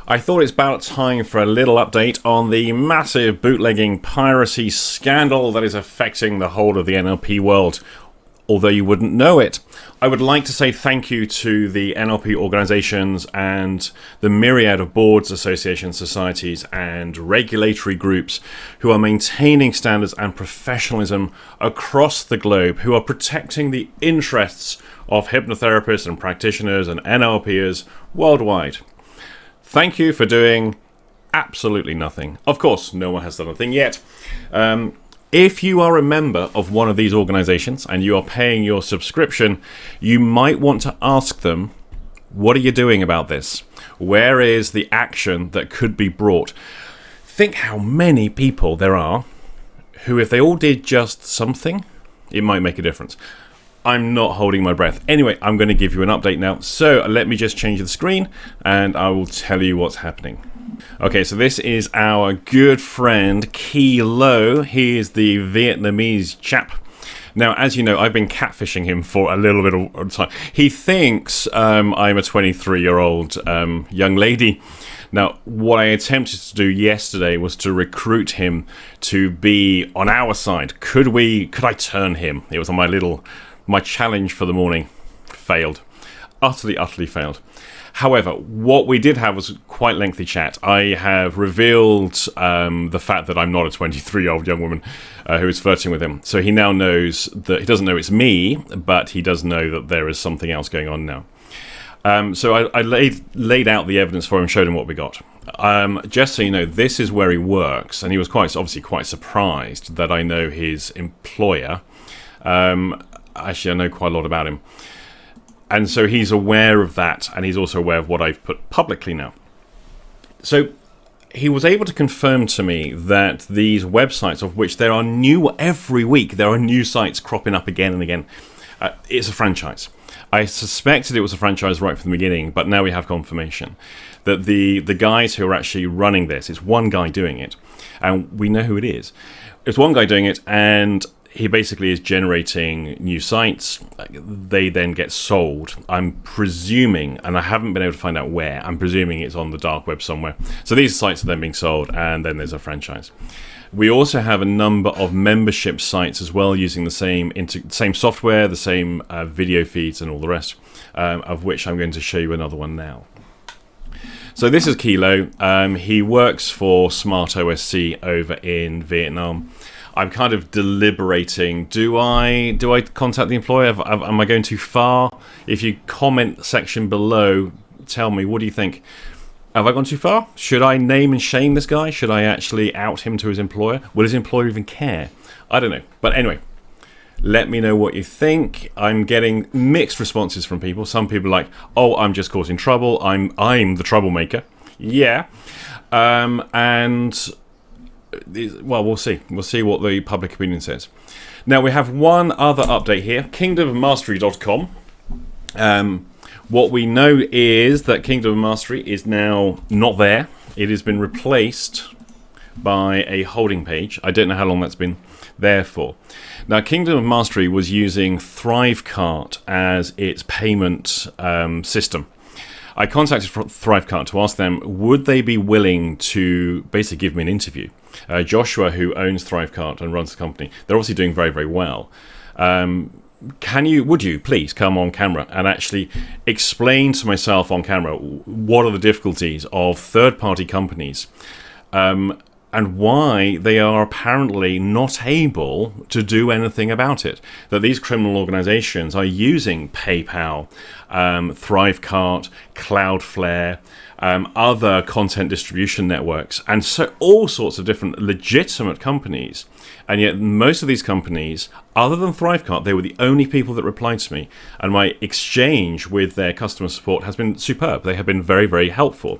I thought it's about time for a little update on the massive bootlegging piracy scandal that is affecting the whole of the NLP world, although you wouldn't know it. I would like to say thank you to the NLP organizations and the myriad of boards, associations, societies, and regulatory groups who are maintaining standards and professionalism across the globe, who are protecting the interests of hypnotherapists and practitioners and NLPers worldwide. Thank you for doing absolutely nothing. Of course, no one has done a thing yet. If you are a member of one of these organizations and you are paying your subscription, you might want to ask them, what are you doing about this? Where is the action that could be brought? Think how many people there are who, if they all did just something, it might make a difference. I'm not holding my breath. Anyway, I'm going to give you an update now. So let me just change the screen and I will tell you what's happening. Okay, so this is our good friend Key Lo. He is the Vietnamese chap. Now, as you know, I've been catfishing him for a little bit of time. He thinks I'm a 23-year-old young lady. Now, what I attempted to do yesterday was to recruit him to be on our side. Could I turn him? It was on my challenge for the morning. Failed. Utterly failed. However, what we did have was quite lengthy chat. I have revealed the fact that I'm not a 23-year-old young woman who is flirting with him. So he now knows that he doesn't know it's me, but he does know that there is something else going on now. So I laid out the evidence for him, showed him what we got. Just so you know, this is where he works, and he was obviously quite surprised that I know his employer. Actually, I know quite a lot about him. And so he's aware of that, and he's also aware of what I've put publicly now. So he was able to confirm to me that these websites, of which there are new every week, there are new sites cropping up again and again, it's a franchise. I suspected it was a franchise right from the beginning, but now we have confirmation that the guys who are actually running this, it's one guy doing it, and we know who it is. It's one guy doing it, and he basically is generating new sites. They then get sold. I'm presuming, and I haven't been able to find out where, I'm presuming it's on the dark web somewhere. So these sites are then being sold, and then there's a franchise. We also have a number of membership sites as well, using the same software, the same video feeds, and all the rest, of which I'm going to show you another one now. So this is Kilo. He works for Smart OSC over in Vietnam. I'm kind of deliberating. Do I contact the employer? Am I going too far? If you comment section below, tell me, what do you think? Have I gone too far? Should I name and shame this guy? Should I actually out him to his employer? Will his employer even care? I don't know. But anyway, let me know what you think. I'm getting mixed responses from people. Some people are like, oh, I'm just causing trouble. I'm the troublemaker. Yeah. Well, we'll see. We'll see what the public opinion says. Now, we have one other update here. KingdomofMastery.com. What we know is that Kingdom of Mastery is now not there. It has been replaced by a holding page. I don't know how long that's been there for. Now, Kingdom of Mastery was using Thrivecart as its payment system. I contacted Thrivecart to ask them, would they be willing to basically give me an interview? Joshua, who owns Thrivecart and runs the company, they're obviously doing very, very well. Would you please come on camera and actually explain to myself on camera what are the difficulties of third-party companies and why they are apparently not able to do anything about it? That these criminal organizations are using PayPal, Thrivecart, Cloudflare, other content distribution networks, and so all sorts of different legitimate companies. And yet most of these companies, other than Thrivecart, they were the only people that replied to me. And my exchange with their customer support has been superb. They have been very, very helpful.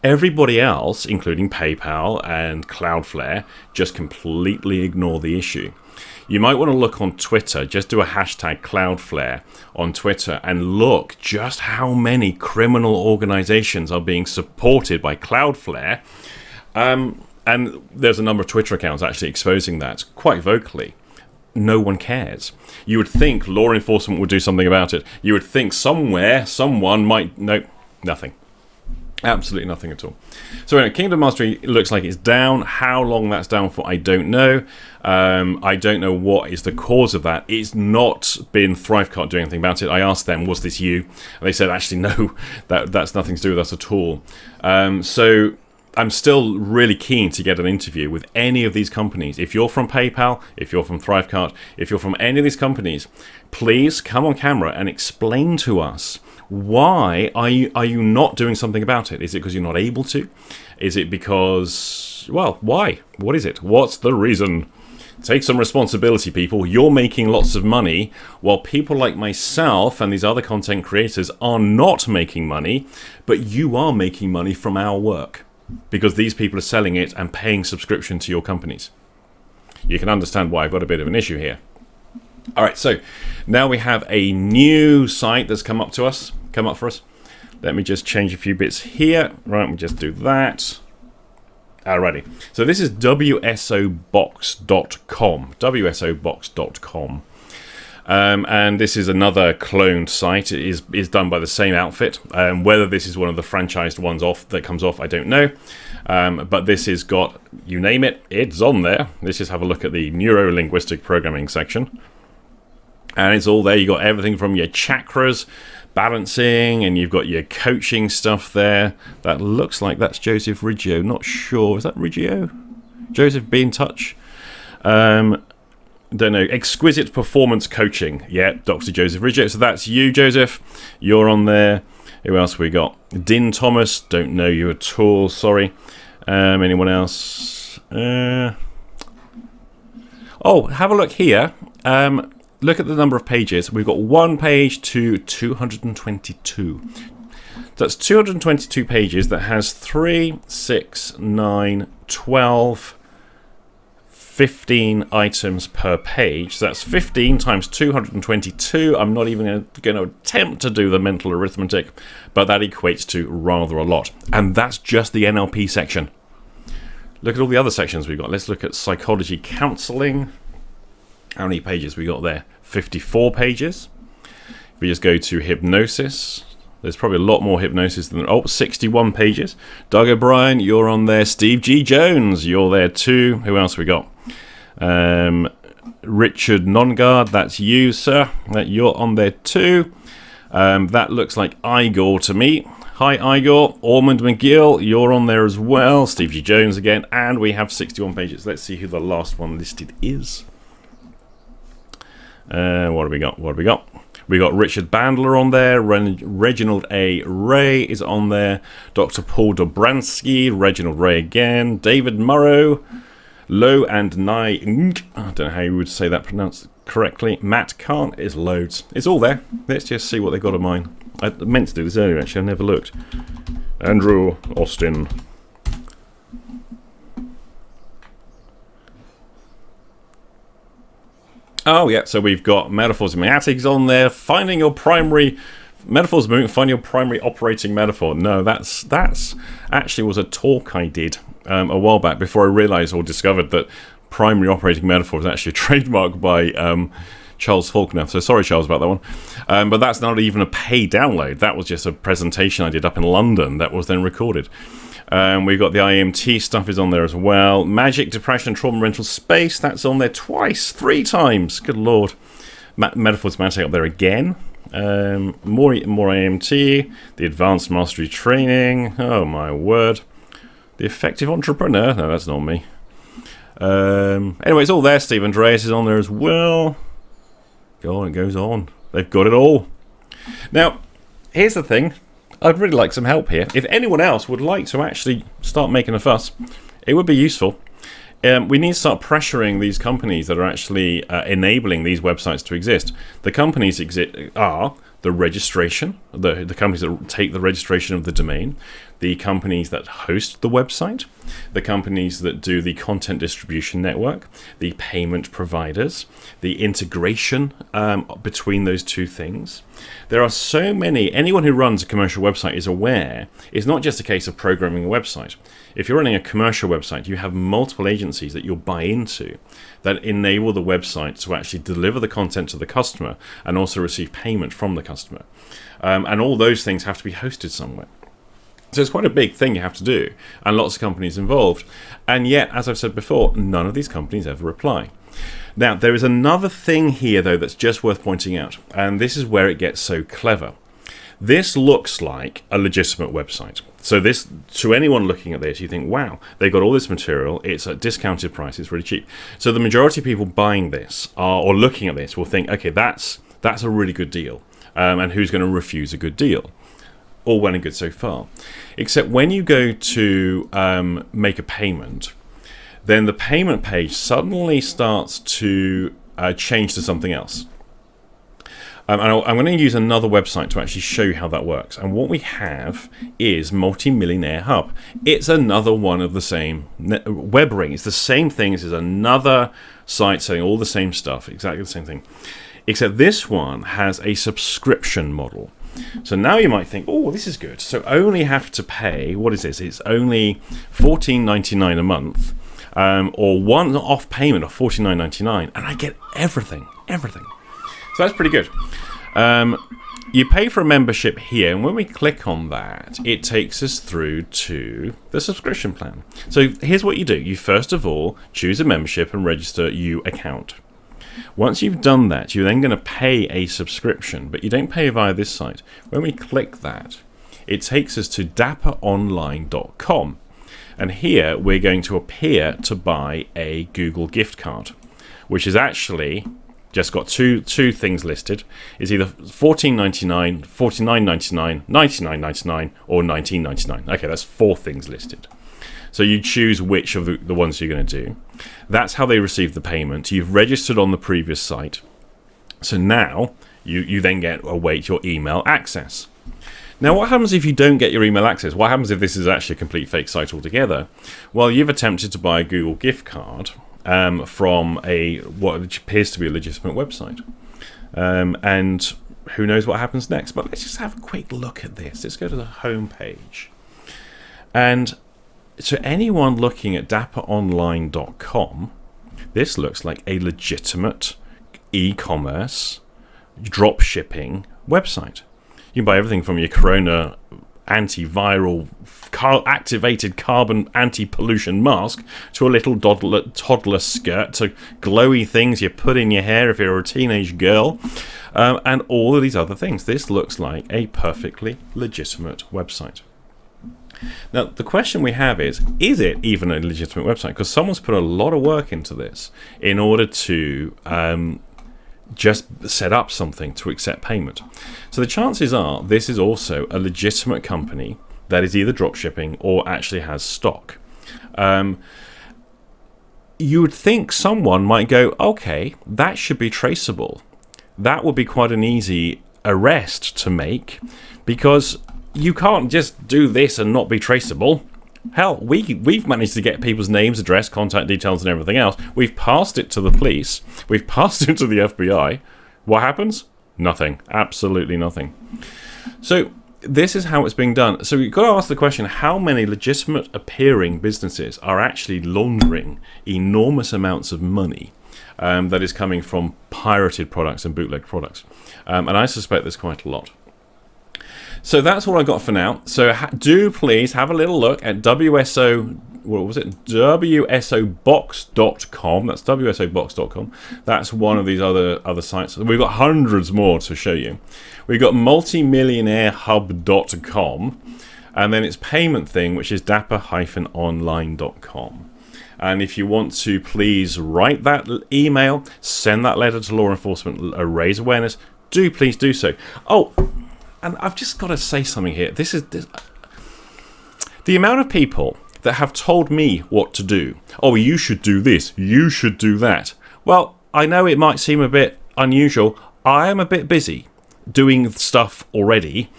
Everybody else, including PayPal and Cloudflare, just completely ignore the issue. You might want to look on Twitter, just do a hashtag Cloudflare on Twitter and look just how many criminal organizations are being supported by Cloudflare. And there's a number of Twitter accounts actually exposing that quite vocally. No one cares. You would think law enforcement would do something about it. You would think somewhere, someone might... Nope, nothing. Absolutely nothing at all. So anyway, Kingdom Mastery looks like it's down. How long that's down for, I don't know. I don't know what is the cause of that. It's not been Thrivecart doing anything about it. I asked them, was this you? And they said, actually, no, that's nothing to do with us at all. So I'm still really keen to get an interview with any of these companies. If you're from PayPal, if you're from Thrivecart, if you're from any of these companies, please come on camera and explain to us, why are you not doing something about it? Is it because you're not able to? Is it because, well, why? What is it? What's the reason? Take some responsibility, people. You're making lots of money, while people like myself and these other content creators are not making money, but you are making money from our work, because these people are selling it and paying subscription to your companies. You can understand why I've got a bit of an issue here. All right, so now we have a new site that's come up for us. Let me just change a few bits here. Right, we'll just do that. Alrighty. So this is WSOBox.com. WSOBox.com. And this is another cloned site. It is done by the same outfit. Whether this is one of the franchised ones that comes off, I don't know. But this has got, you name it, it's on there. Let's just have a look at the neuro-linguistic programming section. And it's all there. You've got everything from your chakras, balancing, and you've got your coaching stuff there. That looks like that's Joseph Riggio. Not sure. Is that Riggio? Joseph, be in touch. Don't know. Exquisite performance coaching. Yeah, Dr. Joseph Riggio. So that's you, Joseph. You're on there. Who else we got? Din Thomas. Don't know you at all. Sorry. Anyone else? Oh, have a look here. Look at the number of pages. We've got one page to 222. That's 222 pages that has 3, 6, 9, 12, 15 items per page. So that's 15 times 222. I'm not even going to attempt to do the mental arithmetic, but that equates to rather a lot. And that's just the NLP section. Look at all the other sections we've got. Let's look at psychology counseling. How many pages we got there? 54 pages. If we just go to hypnosis, there's probably a lot more hypnosis than... 61 pages. Doug O'Brien, you're on there. Steve G. Jones, you're there too. Who else we got? Richard Nongard, that's you, sir. You're on there too. That looks like Igor to me. Hi, Igor. Ormond McGill, you're on there as well. Steve G. Jones again. And we have 61 pages. Let's see who the last one listed is. What have we got? We got Richard Bandler on there. Reginald A. Ray is on there. Dr. Paul Dobransky. Reginald Ray again. David Murrow. Low and Nai. I don't know how you would say that pronounced correctly. Matt Kahn is loads. It's all there. Let's just see what they got of mine. I meant to do this earlier, actually. I never looked. Andrew Austin. Oh, yeah, so we've got Metaphors and Meatics on there. Finding your primary... Metaphors moving, find your primary operating metaphor. No, that's actually was a talk I did a while back before I realised or discovered that primary operating metaphor is actually a trademark by Charles Faulkner. So sorry, Charles, about that one. But that's not even a paid download. That was just a presentation I did up in London that was then recorded. We've got the IMT stuff is on there as well. Magic, Depression, Trauma, Mental Space, that's on there twice, 3 times. Good lord. Metaphors Matic up there again. More IMT. The Advanced Mastery Training. Oh my word. The Effective Entrepreneur. No, that's not me. Anyway, it's all there. Steve Andreas is on there as well. Go on, it goes on. They've got it all. Now, here's the thing. I'd really like some help here. If anyone else would like to actually start making a fuss, it would be useful. We need to start pressuring these companies that are actually enabling these websites to exist. The companies are the registration, the companies that take the registration of the domain, the companies that host the website, the companies that do the content distribution network, the payment providers, the integration between those two things. There are so many. Anyone who runs a commercial website is aware it's not just a case of programming a website. If you're running a commercial website, you have multiple agencies that you'll buy into that enable the website to actually deliver the content to the customer and also receive payment from the customer. And all those things have to be hosted somewhere. So it's quite a big thing you have to do, and lots of companies involved. And yet, as I've said before, none of these companies ever reply. Now, there is another thing here, though, that's just worth pointing out, and this is where it gets so clever. This looks like a legitimate website. So this, to anyone looking at this, you think, wow, they've got all this material, it's at discounted price, it's really cheap. So the majority of people buying this or looking at this will think, okay, that's a really good deal. And who's going to refuse a good deal? All well and good so far. Except when you go to make a payment, then the payment page suddenly starts to change to something else. And I'm going to use another website to actually show you how that works. And what we have is Multimillionaire Hub. It's another one of the same web ring. It's the same thing. This is another site selling all the same stuff, exactly the same thing. Except this one has a subscription model. So now you might think, oh, this is good. So only have to pay, what is this? It's only $14.99 a month, or one-off payment of $49.99, and I get everything. So that's pretty good. You pay for a membership here, and when we click on that, it takes us through to the subscription plan. So here's what you do. You first of all choose a membership and register your account. Once you've done that, you're then going to pay a subscription, but you don't pay via this site. When we click that, it takes us to dapperonline.com. And here we're going to appear to buy a Google gift card, which is actually just got two things listed. It's either $14.99, $49.99, $99.99, or $19.99. Okay, that's 4 things listed. So you choose which of the ones you're going to do. That's how they receive the payment. You've registered on the previous site. So now you then await your email access. Now, what happens if you don't get your email access? What happens if this is actually a complete fake site altogether? Well, you've attempted to buy a Google gift card from what appears to be a legitimate website. And who knows what happens next. But let's just have a quick look at this. Let's go to the home page. And to anyone looking at dapperonline.com, this looks like a legitimate e-commerce drop shipping website. You can buy everything from your Corona antiviral activated carbon anti-pollution mask to a little toddler skirt to glowy things you put in your hair if you're a teenage girl, and all of these other things. This looks like a perfectly legitimate website. Now, the question we have is it even a legitimate website? Because someone's put a lot of work into this in order to just set up something to accept payment. So the chances are this is also a legitimate company that is either drop shipping or actually has stock. You would think someone might go, okay, that should be traceable. That would be quite an easy arrest to make, because you can't just do this and not be traceable. Hell, we've managed to get people's names, address, contact details, and everything else. We've passed it to the police. We've passed it to the FBI. What happens? Nothing. Absolutely nothing. So this is how it's being done. So you've got to ask the question, how many legitimate appearing businesses are actually laundering enormous amounts of money that is coming from pirated products and bootleg products? And I suspect there's quite a lot. So that's all I got for now. So do please have a little look at WSObox.com. That's WSObox.com. That's one of these other sites. We've got hundreds more to show you. We've got multimillionairehub.com, and then its payment thing, which is dapper-online.com. And if you want to please write that email, send that letter to law enforcement, raise awareness, do please do so. Oh, and I've just got to say something here. This the amount of people that have told me what to do. Oh, you should do this. You should do that. Well, I know it might seem a bit unusual. I am a bit busy doing stuff already.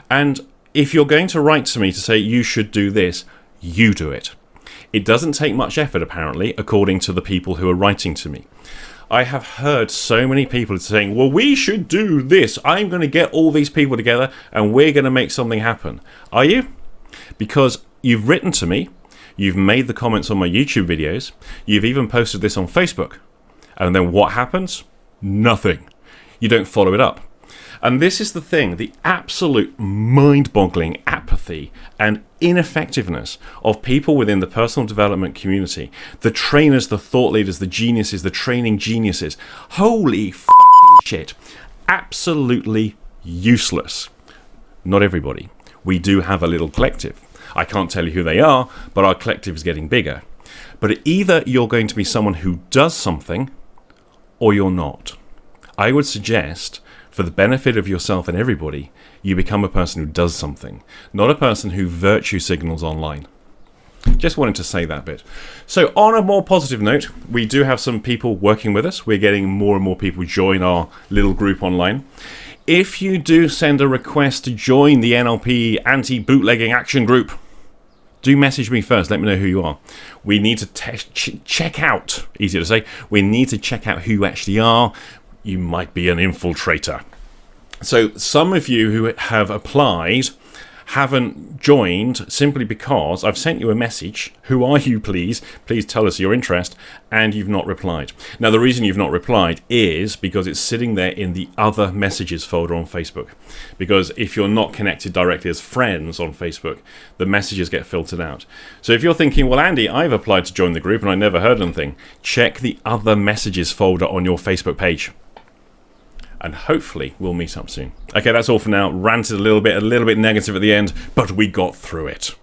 And if you're going to write to me to say you should do this, you do it. It doesn't take much effort, apparently, according to the people who are writing to me. I have heard so many people saying, well, we should do this. I'm going to get all these people together and we're going to make something happen. Are you? Because you've written to me, you've made the comments on my YouTube videos, you've even posted this on Facebook. And then what happens? Nothing. You don't follow it up. And this is the thing, the absolute mind-boggling apathy and ineffectiveness of people within the personal development community. The trainers, the thought leaders, the geniuses, the training geniuses. Holy fucking shit. Absolutely useless. Not everybody. We do have a little collective. I can't tell you who they are, but our collective is getting bigger. But either you're going to be someone who does something, or you're not. I would suggest, for the benefit of yourself and everybody, you become a person who does something, not a person who virtue signals online. Just wanted to say that bit. So on a more positive note, we do have some people working with us. We're getting more and more people join our little group online. If you do send a request to join the NLP anti-bootlegging action group, do message me first. Let me know who you are. We need to check out, easier to say, we need to check out who you actually are. You might be an infiltrator. So some of you who have applied haven't joined simply because I've sent you a message. Who are you, please? Please tell us your interest. And you've not replied. Now, the reason you've not replied is because it's sitting there in the other messages folder on Facebook. Because if you're not connected directly as friends on Facebook, the messages get filtered out. So if you're thinking, well, Andy, I've applied to join the group and I never heard anything, check the other messages folder on your Facebook page. And hopefully we'll meet up soon. Okay, that's all for now. Ranted a little bit negative at the end, but we got through it.